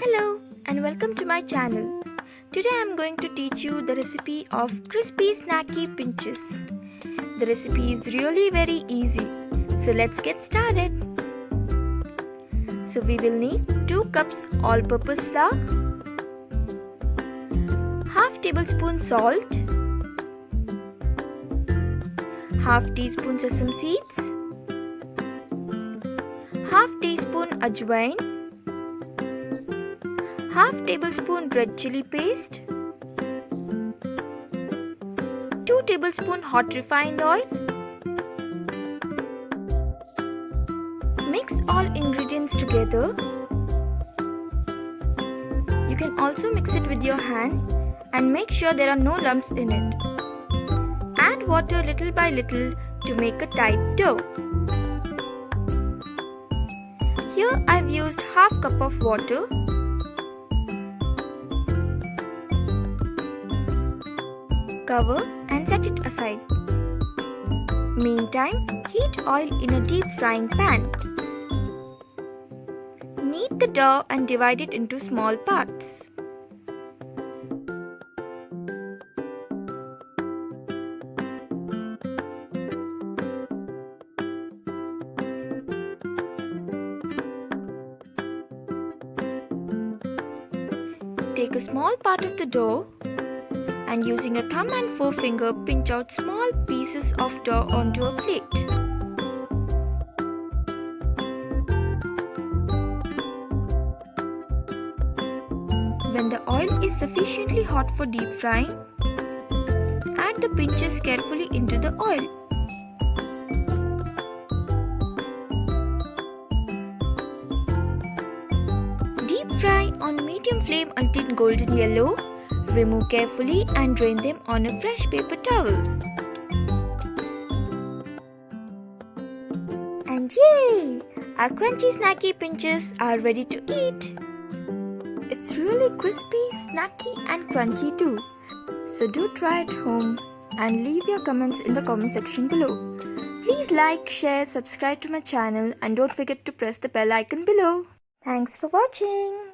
Hello and welcome to my channel. Today I am going to teach you the recipe of crispy snacky pinches. The recipe is really very easy. So let's get started. So we will need 2 cups all-purpose flour, half tablespoon salt, half teaspoon sesame seeds, half teaspoon ajwain, half tablespoon red chilli paste, 2 tablespoon hot refined oil. Mix all ingredients together. You can also mix it with your hand and make sure there are no lumps in it. Add water little by little to make a tight dough. Here I've used half cup of water. Cover and set it aside. Meantime, heat oil in a deep frying pan. Knead the dough and divide it into small parts. Take a small part of the dough and using a thumb and forefinger pinch out small pieces of dough onto a plate. When the oil is sufficiently hot for deep frying, add the pinches carefully into the oil. Deep fry on medium flame until golden yellow. Remove carefully and drain them on a fresh paper towel. And yay! Our crunchy snacky pinches are ready to eat. It's really crispy, snacky and crunchy too. So do try at home and leave your comments in the comment section below. Please like, share, subscribe to my channel and don't forget to press the bell icon below. Thanks for watching.